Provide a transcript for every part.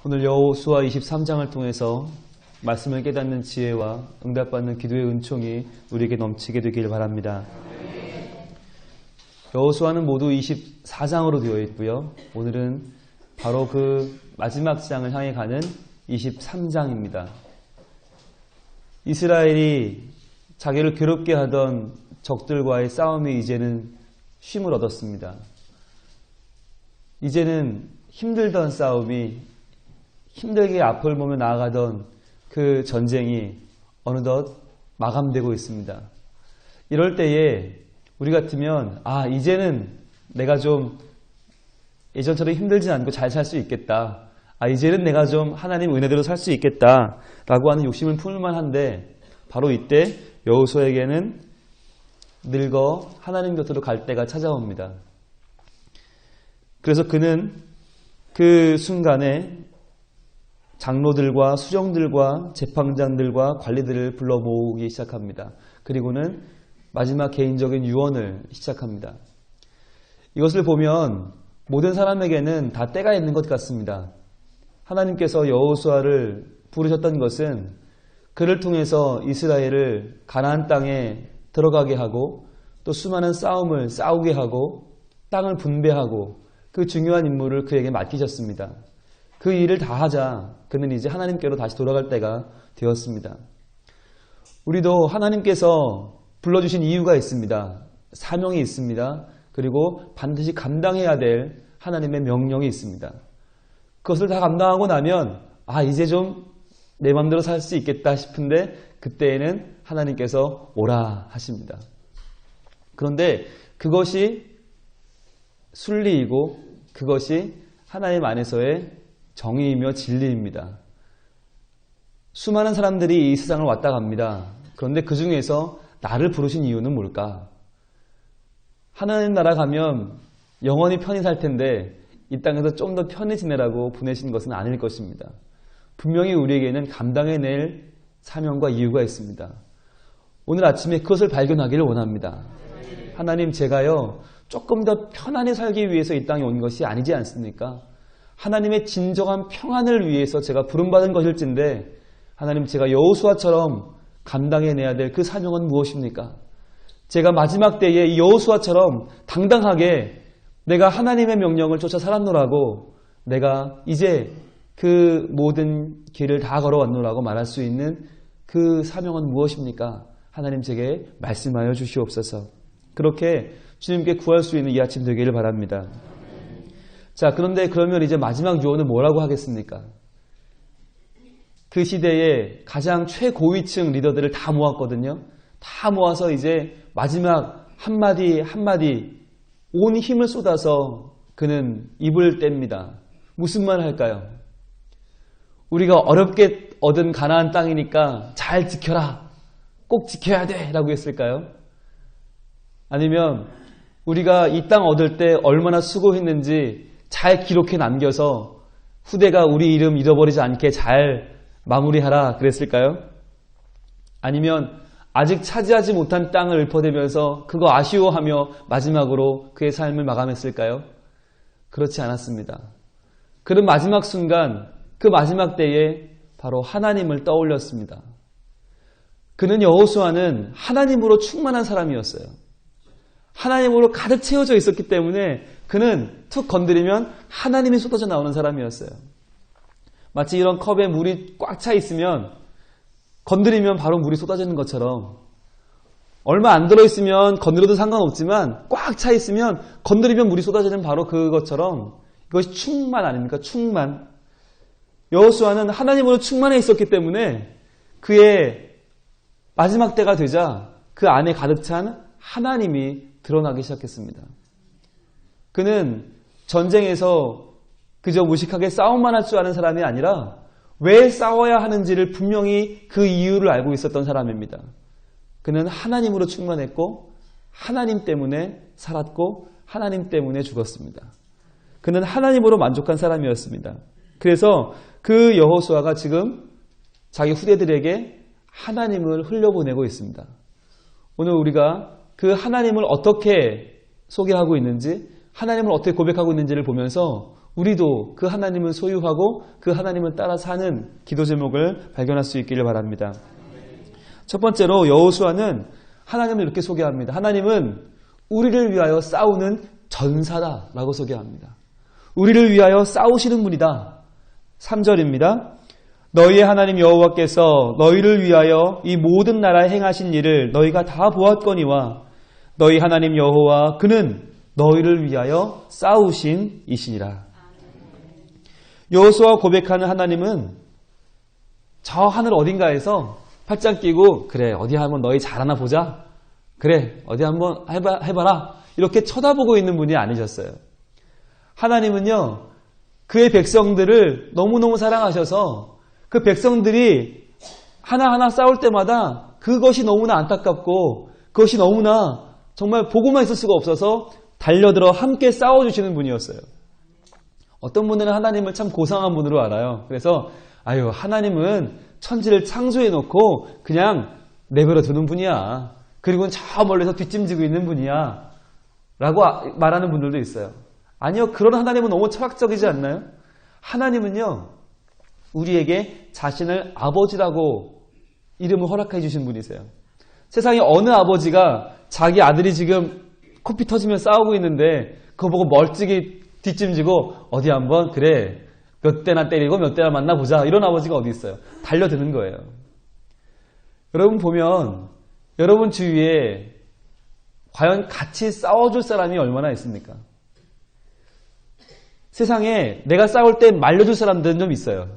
오늘 여호수아 23장을 통해서 말씀을 깨닫는 지혜와 응답받는 기도의 은총이 우리에게 넘치게 되길 바랍니다. 여호수아는 모두 24장으로 되어 있고요. 오늘은 바로 그 마지막 장을 향해 가는 23장입니다. 이스라엘이 자기를 괴롭게 하던 적들과의 싸움이 이제는 쉼을 얻었습니다. 이제는 힘들던 싸움이 힘들게 앞을 보며 나아가던 그 전쟁이 어느덧 마감되고 있습니다. 이럴 때에 우리 같으면 이제는 내가 좀 예전처럼 힘들지 않고 잘 살 수 있겠다. 이제는 내가 좀 하나님 은혜대로 살 수 있겠다 라고 하는 욕심을 품을만 한데 바로 이때 여호수아에게는 늙어 하나님 곁으로 갈 때가 찾아옵니다. 그래서 그는 그 순간에 장로들과 수정들과 재판장들과 관리들을 불러 모으기 시작합니다. 그리고는 마지막 개인적인 유언을 시작합니다. 이것을 보면 모든 사람에게는 다 때가 있는 것 같습니다. 하나님께서 여호수아를 부르셨던 것은 그를 통해서 이스라엘을 가나안 땅에 들어가게 하고 또 수많은 싸움을 싸우게 하고 땅을 분배하고 그 중요한 임무를 그에게 맡기셨습니다. 그 일을 다 하자 그는 이제 하나님께로 다시 돌아갈 때가 되었습니다. 우리도 하나님께서 불러주신 이유가 있습니다. 사명이 있습니다. 그리고 반드시 감당해야 될 하나님의 명령이 있습니다. 그것을 다 감당하고 나면 이제 좀 내 마음대로 살 수 있겠다 싶은데 그때에는 하나님께서 오라 하십니다. 그런데 그것이 순리이고 그것이 하나님 안에서의 정의이며 진리입니다. 수많은 사람들이 이 세상을 왔다 갑니다. 그런데 그 중에서 나를 부르신 이유는 뭘까? 하나님 나라 가면 영원히 편히 살 텐데 이 땅에서 좀 더 편히 지내라고 보내신 것은 아닐 것입니다. 분명히 우리에게는 감당해낼 사명과 이유가 있습니다. 오늘 아침에 그것을 발견하기를 원합니다. 하나님, 제가요 조금 더 편안히 살기 위해서 이 땅에 온 것이 아니지 않습니까? 하나님의 진정한 평안을 위해서 제가 부름받은 것일진데 하나님, 제가 여호수아처럼 감당해내야 될 그 사명은 무엇입니까? 제가 마지막 때에 이 여호수아처럼 당당하게 내가 하나님의 명령을 쫓아 살았노라고, 내가 이제 그 모든 길을 다 걸어왔노라고 말할 수 있는 그 사명은 무엇입니까? 하나님, 제게 말씀하여 주시옵소서. 그렇게 주님께 구할 수 있는 이 아침 되기를 바랍니다. 자, 그런데 그러면 이제 마지막 유언은 뭐라고 하겠습니까? 그 시대에 가장 최고위층 리더들을 다 모았거든요. 다 모아서 이제 마지막 한마디 한마디 온 힘을 쏟아서 그는 입을 뗍니다. 무슨 말 할까요? 우리가 어렵게 얻은 가나안 땅이니까 잘 지켜라. 꼭 지켜야 돼. 라고 했을까요? 아니면 우리가 이 땅 얻을 때 얼마나 수고했는지 잘 기록해 남겨서 후대가 우리 이름 잃어버리지 않게 잘 마무리하라 그랬을까요? 아니면 아직 차지하지 못한 땅을 읊어대면서 그거 아쉬워하며 마지막으로 그의 삶을 마감했을까요? 그렇지 않았습니다. 그는 마지막 순간, 그 마지막 때에 바로 하나님을 떠올렸습니다. 그는 여호수아는 하나님으로 충만한 사람이었어요. 하나님으로 가득 채워져 있었기 때문에 그는 툭 건드리면 하나님이 쏟아져 나오는 사람이었어요. 마치 이런 컵에 물이 꽉 차 있으면 건드리면 바로 물이 쏟아지는 것처럼, 얼마 안 들어있으면 건드려도 상관없지만 꽉 차 있으면 건드리면 물이 쏟아지는 바로 그것처럼 이것이 충만 아닙니까? 충만. 여호수아는 하나님으로 충만해 있었기 때문에 그의 마지막 때가 되자 그 안에 가득 찬 하나님이 드러나기 시작했습니다. 그는 전쟁에서 그저 무식하게 싸움만 할 줄 아는 사람이 아니라 왜 싸워야 하는지를 분명히 그 이유를 알고 있었던 사람입니다. 그는 하나님으로 충만했고 하나님 때문에 살았고 하나님 때문에 죽었습니다. 그는 하나님으로 만족한 사람이었습니다. 그래서 그 여호수아가 지금 자기 후대들에게 하나님을 흘려보내고 있습니다. 오늘 우리가 그 하나님을 어떻게 소개하고 있는지, 하나님을 어떻게 고백하고 있는지를 보면서 우리도 그 하나님을 소유하고 그 하나님을 따라 사는 기도 제목을 발견할 수 있기를 바랍니다. 첫 번째로 여호수아는 하나님을 이렇게 소개합니다. 하나님은 우리를 위하여 싸우는 전사다라고 소개합니다. 우리를 위하여 싸우시는 분이다. 3절입니다. 너희의 하나님 여호와께서 너희를 위하여 이 모든 나라에 행하신 일을 너희가 다 보았거니와 너희 하나님 여호와 그는 너희를 위하여 싸우신 이시니라. 여호수아가 고백하는 하나님은 저 하늘 어딘가에서 팔짱 끼고 그래 어디 한번 너희 잘하나 보자. 그래 어디 한번 해봐라. 이렇게 쳐다보고 있는 분이 아니셨어요. 하나님은요 그의 백성들을 너무너무 사랑하셔서 그 백성들이 하나하나 싸울 때마다 그것이 너무나 안타깝고 그것이 너무나 정말 보고만 있을 수가 없어서 달려들어 함께 싸워주시는 분이었어요. 어떤 분들은 하나님을 참 고상한 분으로 알아요. 그래서 아유 하나님은 천지를 창조해놓고 그냥 내버려 두는 분이야. 그리고는 저 멀리서 뒷짐지고 있는 분이야. 라고 말하는 분들도 있어요. 아니요. 그런 하나님은 너무 철학적이지 않나요? 하나님은요. 우리에게 자신을 아버지라고 이름을 허락해 주신 분이세요. 세상에 어느 아버지가 자기 아들이 지금 코피 터지며 싸우고 있는데 그거 보고 멀찍이 뒷짐지고 어디 한번 그래 몇 대나 때리고 몇 대나 만나보자 이런 아버지가 어디 있어요. 달려드는 거예요. 여러분 보면 여러분 주위에 과연 같이 싸워줄 사람이 얼마나 있습니까? 세상에 내가 싸울 때 말려줄 사람들은 좀 있어요.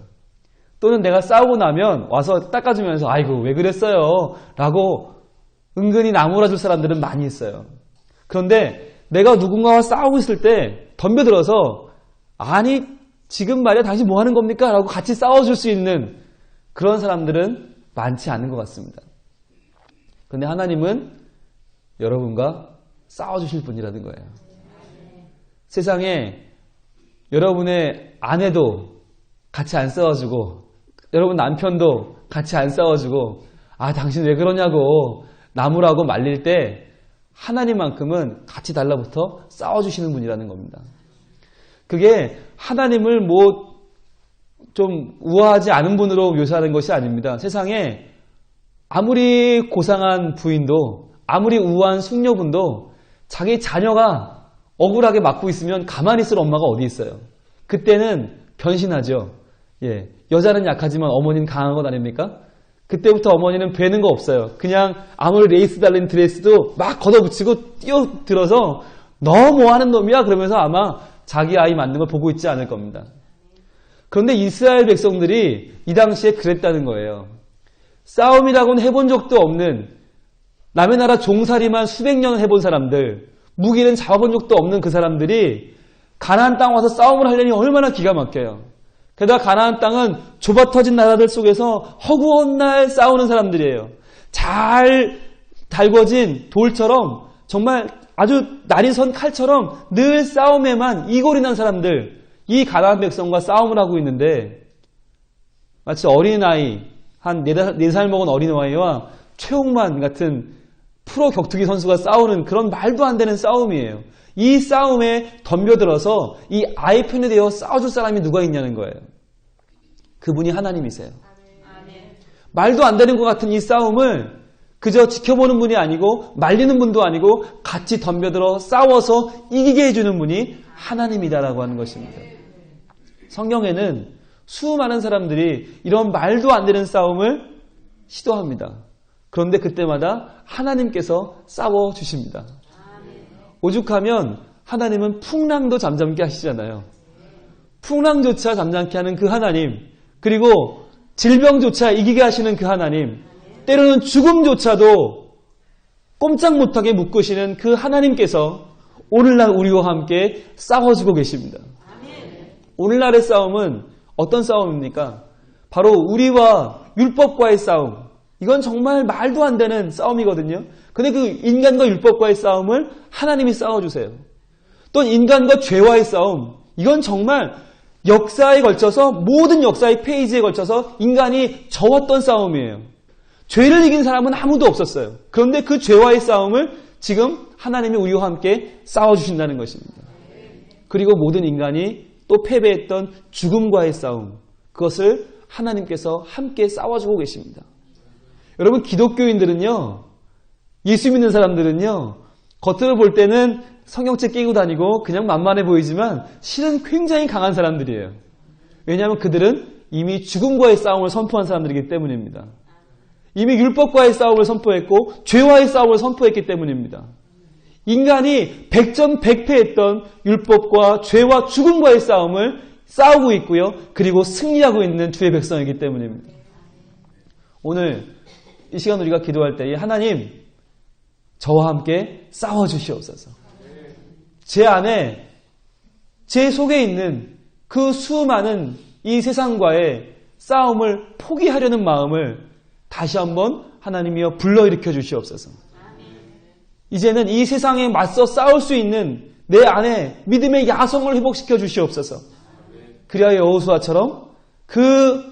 또는 내가 싸우고 나면 와서 닦아주면서 아이고 왜 그랬어요 라고 은근히 나무라줄 사람들은 많이 있어요. 그런데 내가 누군가와 싸우고 있을 때 덤벼들어서 아니 지금 말이야 당신 뭐 하는 겁니까? 라고 같이 싸워줄 수 있는 그런 사람들은 많지 않은 것 같습니다. 그런데 하나님은 여러분과 싸워주실 분이라는 거예요. 세상에 여러분의 아내도 같이 안 싸워주고 여러분 남편도 같이 안 싸워주고 아 당신 왜 그러냐고 나무라고 말릴 때 하나님만큼은 같이 달라붙어 싸워주시는 분이라는 겁니다. 그게 하나님을 뭐 좀 우아하지 않은 분으로 묘사하는 것이 아닙니다. 세상에 아무리 고상한 부인도 아무리 우아한 숙녀분도 자기 자녀가 억울하게 맞고 있으면 가만히 있을 엄마가 어디 있어요. 그때는 변신하죠. 예, 여자는 약하지만 어머니는 강한 것 아닙니까? 그때부터 어머니는 베는 거 없어요. 그냥 아무리 레이스 달린 드레스도 막 걷어붙이고 뛰어들어서 너 뭐하는 놈이야? 그러면서 아마 자기 아이 맞는 걸 보고 있지 않을 겁니다. 그런데 이스라엘 백성들이 이 당시에 그랬다는 거예요. 싸움이라고는 해본 적도 없는 남의 나라 종살이만 수백 년 해본 사람들, 무기는 잡아본 적도 없는 그 사람들이 가나안 땅 와서 싸움을 하려니 얼마나 기가 막혀요. 게다가 가나안 땅은 좁아터진 나라들 속에서 허구한 날 싸우는 사람들이에요. 잘 달궈진 돌처럼 정말 아주 날이 선 칼처럼 늘 싸움에만 이골이 난 사람들, 이 가나안 백성과 싸움을 하고 있는데 마치 어린아이, 한 4살 먹은 어린아이와 최홍만 같은 프로 격투기 선수가 싸우는 그런 말도 안 되는 싸움이에요. 이 싸움에 덤벼들어서 이 아이 편에 되어 싸워줄 사람이 누가 있냐는 거예요. 그분이 하나님이세요. 말도 안 되는 것 같은 이 싸움을 그저 지켜보는 분이 아니고 말리는 분도 아니고 같이 덤벼들어 싸워서 이기게 해주는 분이 하나님이다라고 하는 것입니다. 성경에는 수많은 사람들이 이런 말도 안 되는 싸움을 시도합니다. 그런데 그때마다 하나님께서 싸워주십니다. 오죽하면 하나님은 풍랑도 잠잠케 하시잖아요. 풍랑조차 잠잠케 하는 그 하나님, 그리고 질병조차 이기게 하시는 그 하나님, 때로는 죽음조차도 꼼짝 못하게 묶으시는 그 하나님께서 오늘날 우리와 함께 싸워주고 계십니다. 오늘날의 싸움은 어떤 싸움입니까? 바로 우리와 율법과의 싸움. 이건 정말 말도 안 되는 싸움이거든요. 근데 그 인간과 율법과의 싸움을 하나님이 싸워주세요. 또 인간과 죄와의 싸움. 이건 정말 역사에 걸쳐서 모든 역사의 페이지에 걸쳐서 인간이 져왔던 싸움이에요. 죄를 이긴 사람은 아무도 없었어요. 그런데 그 죄와의 싸움을 지금 하나님이 우리와 함께 싸워주신다는 것입니다. 그리고 모든 인간이 또 패배했던 죽음과의 싸움, 그것을 하나님께서 함께 싸워주고 계십니다. 여러분, 기독교인들은요, 예수 믿는 사람들은요, 겉으로 볼 때는 성경책 끼고 다니고 그냥 만만해 보이지만 실은 굉장히 강한 사람들이에요. 왜냐하면 그들은 이미 죽음과의 싸움을 선포한 사람들이기 때문입니다. 이미 율법과의 싸움을 선포했고 죄와의 싸움을 선포했기 때문입니다. 인간이 백전백패했던 율법과 죄와 죽음과의 싸움을 싸우고 있고요. 그리고 승리하고 있는 주의 백성이기 때문입니다. 오늘 이 시간 우리가 기도할 때 하나님, 저와 함께 싸워주시옵소서. 제 안에, 제 속에 있는 그 수많은 이 세상과의 싸움을 포기하려는 마음을 다시 한번 하나님이여 불러일으켜 주시옵소서. 이제는 이 세상에 맞서 싸울 수 있는 내 안에 믿음의 야성을 회복시켜 주시옵소서. 그리하여 여호수아처럼 그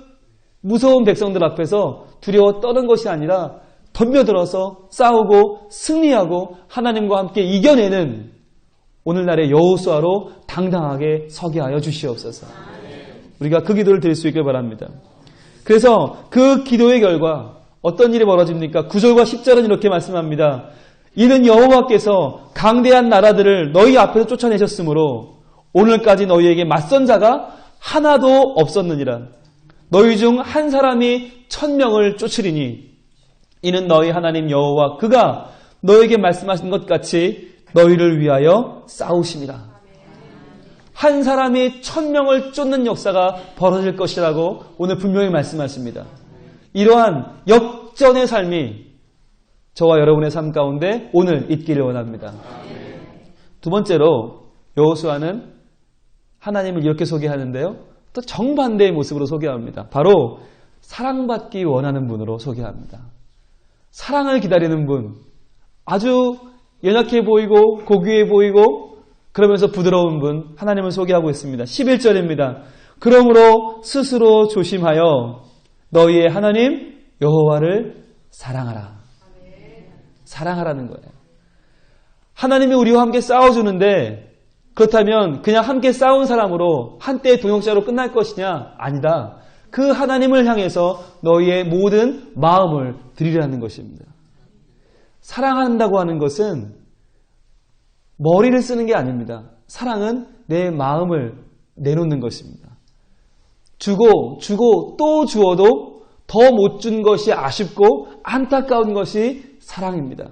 무서운 백성들 앞에서 두려워 떠는 것이 아니라 덤벼들어서 싸우고 승리하고 하나님과 함께 이겨내는 오늘날의 여호수아로 당당하게 서게 하여 주시옵소서. 우리가 그 기도를 드릴 수 있길 바랍니다. 그래서 그 기도의 결과 어떤 일이 벌어집니까? 9절과 10절은 이렇게 말씀합니다. 이는 여호와께서 강대한 나라들을 너희 앞에서 쫓아내셨으므로 오늘까지 너희에게 맞선 자가 하나도 없었느니라. 너희 중 한 사람이 1000명을 쫓으리니 이는 너희 하나님 여호와 그가 너희에게 말씀하신 것 같이 너희를 위하여 싸우심이라. 한 사람이 1000명을 쫓는 역사가 벌어질 것이라고 오늘 분명히 말씀하십니다. 이러한 역전의 삶이 저와 여러분의 삶 가운데 오늘 있기를 원합니다. 두 번째로 여호수아는 하나님을 이렇게 소개하는데요. 또 정반대의 모습으로 소개합니다. 바로 사랑받기 원하는 분으로 소개합니다. 사랑을 기다리는 분, 아주 연약해 보이고 고귀해 보이고 그러면서 부드러운 분, 하나님을 소개하고 있습니다. 11절입니다. 그러므로 스스로 조심하여 너희의 하나님 여호와를 사랑하라. 사랑하라는 거예요. 하나님이 우리와 함께 싸워주는데 그렇다면 그냥 함께 싸운 사람으로 한때의 동역자로 끝날 것이냐? 아니다. 그 하나님을 향해서 너희의 모든 마음을 드리라는 것입니다. 사랑한다고 하는 것은 머리를 쓰는 게 아닙니다. 사랑은 내 마음을 내놓는 것입니다. 주고 또 주어도 더 못 준 것이 아쉽고 안타까운 것이 사랑입니다.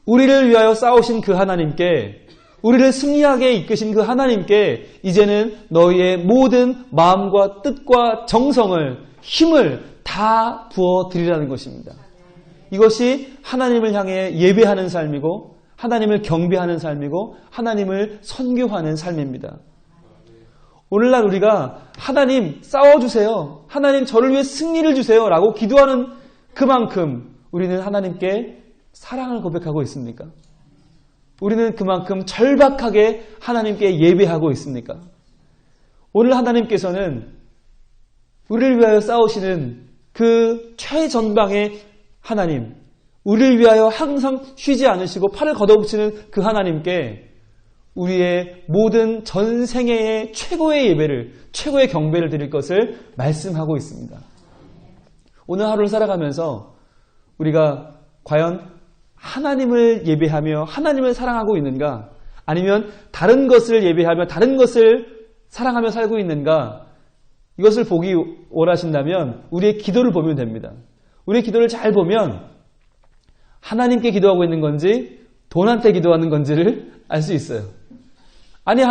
우리를 위하여 싸우신 그 하나님께, 우리를 승리하게 이끄신 그 하나님께 이제는 너희의 모든 마음과 뜻과 정성을, 힘을 다 부어드리라는 것입니다. 이것이 하나님을 향해 예배하는 삶이고 하나님을 경배하는 삶이고 하나님을 선교하는 삶입니다. 오늘날 우리가 하나님 싸워주세요. 하나님 저를 위해 승리를 주세요. 라고 기도하는 그만큼 우리는 하나님께 사랑을 고백하고 있습니까? 우리는 그만큼 절박하게 하나님께 예배하고 있습니까? 오늘 하나님께서는 우리를 위하여 싸우시는 그 최전방의 하나님, 우리를 위하여 항상 쉬지 않으시고 팔을 걷어붙이는 그 하나님께 우리의 모든 전생애의 최고의 예배를, 최고의 경배를 드릴 것을 말씀하고 있습니다. 오늘 하루를 살아가면서 우리가 과연 하나님을 예배하며 하나님을 사랑하고 있는가? 아니면 다른 것을 예배하며 다른 것을 사랑하며 살고 있는가? 이것을 보기 원하신다면 우리의 기도를 보면 됩니다. 우리의 기도를 잘 보면 하나님께 기도하고 있는 건지 돈한테 기도하는 건지를 알 수 있어요. 아니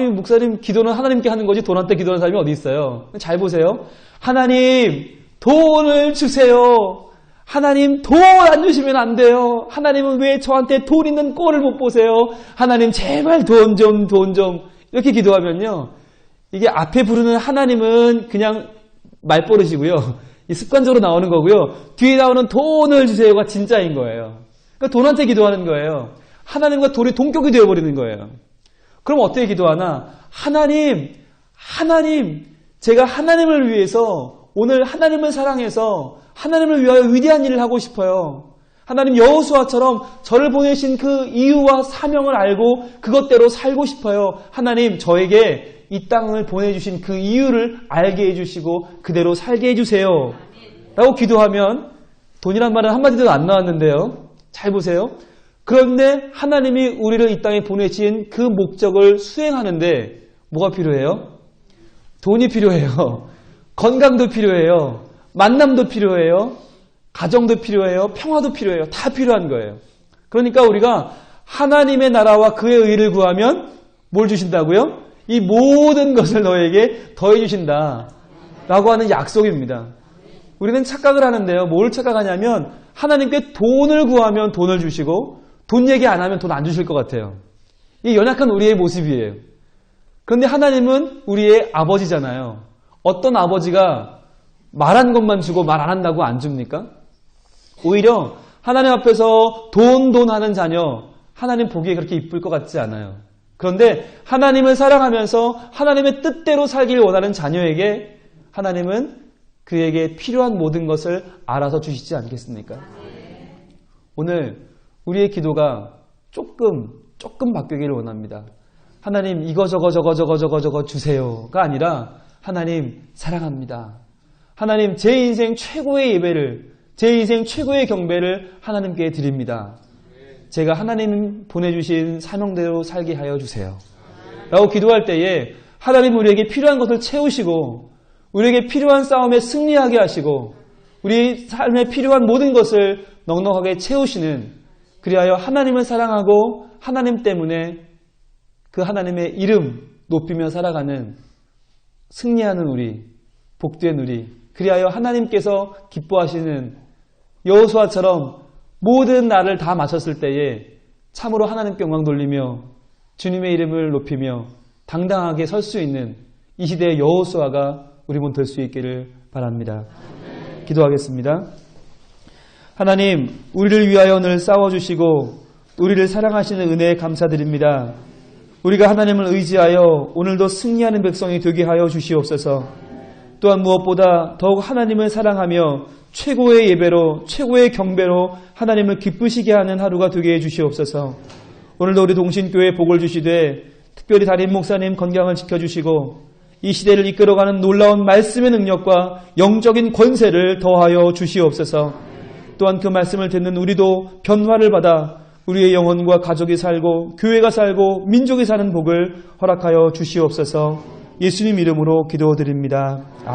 목사님 기도는 하나님께 하는 거지 돈한테 기도하는 사람이 어디 있어요? 잘 보세요. 하나님 돈을 주세요. 하나님 돈 안 주시면 안 돼요. 하나님은 왜 저한테 돈 있는 꼴을 못 보세요? 하나님 제발 돈 좀 이렇게 기도하면요. 이게 앞에 부르는 하나님은 그냥 말버릇이고요. 습관적으로 나오는 거고요. 뒤에 나오는 돈을 주세요가 진짜인 거예요. 그러니까 돈한테 기도하는 거예요. 하나님과 돈이 동격이 되어버리는 거예요. 그럼 어떻게 기도하나? 하나님, 제가 하나님을 위해서 오늘 하나님을 사랑해서 하나님을 위하여 위대한 일을 하고 싶어요. 하나님 여호수아처럼 저를 보내신 그 이유와 사명을 알고 그것대로 살고 싶어요. 하나님 저에게 이 땅을 보내주신 그 이유를 알게 해주시고 그대로 살게 해주세요. 라고 기도하면 돈이란 말은 한마디도 안 나왔는데요. 잘 보세요. 그런데 하나님이 우리를 이 땅에 보내신 그 목적을 수행하는데 뭐가 필요해요? 돈이 필요해요. 건강도 필요해요. 만남도 필요해요. 가정도 필요해요. 평화도 필요해요. 다 필요한 거예요. 그러니까 우리가 하나님의 나라와 그의 의를 구하면 뭘 주신다고요? 이 모든 것을 너에게 더해 주신다 라고 하는 약속입니다. 우리는 착각을 하는데요. 뭘 착각하냐면 하나님께 돈을 구하면 돈을 주시고 돈 얘기 안 하면 돈 안 주실 것 같아요. 이 연약한 우리의 모습이에요. 그런데 하나님은 우리의 아버지잖아요. 어떤 아버지가 말한 것만 주고 말 안 한다고 안 줍니까? 오히려 하나님 앞에서 돈 하는 자녀, 하나님 보기에 그렇게 이쁠 것 같지 않아요. 그런데 하나님을 사랑하면서 하나님의 뜻대로 살기를 원하는 자녀에게 하나님은 그에게 필요한 모든 것을 알아서 주시지 않겠습니까? 오늘 우리의 기도가 조금 바뀌기를 원합니다. 하나님 이거 저거 주세요가 아니라 하나님 사랑합니다. 하나님 제 인생 최고의 예배를, 제 인생 최고의 경배를 하나님께 드립니다. 제가 하나님 보내주신 사명대로 살게 하여 주세요. 라고 기도할 때에 하나님 우리에게 필요한 것을 채우시고 우리에게 필요한 싸움에 승리하게 하시고 우리 삶에 필요한 모든 것을 넉넉하게 채우시는, 그리하여 하나님을 사랑하고 하나님 때문에 그 하나님의 이름 높이며 살아가는 승리하는 우리, 복된 우리, 그리하여 하나님께서 기뻐하시는 여호수아처럼 모든 날을 다 마쳤을 때에 참으로 하나님께 영광 돌리며 주님의 이름을 높이며 당당하게 설 수 있는 이 시대의 여호수아가 우리 모 될 수 있기를 바랍니다. 기도하겠습니다. 하나님, 우리를 위하여 늘 싸워주시고 우리를 사랑하시는 은혜에 감사드립니다. 우리가 하나님을 의지하여 오늘도 승리하는 백성이 되게 하여 주시옵소서. 또한 무엇보다 더욱 하나님을 사랑하며 최고의 예배로, 최고의 경배로 하나님을 기쁘시게 하는 하루가 되게 해 주시옵소서. 오늘도 우리 동신교회에 복을 주시되 특별히 담임 목사님 건강을 지켜주시고 이 시대를 이끌어가는 놀라운 말씀의 능력과 영적인 권세를 더하여 주시옵소서. 또한 그 말씀을 듣는 우리도 변화를 받아 우리의 영혼과 가족이 살고 교회가 살고 민족이 사는 복을 허락하여 주시옵소서. 예수님 이름으로 기도드립니다. 아멘.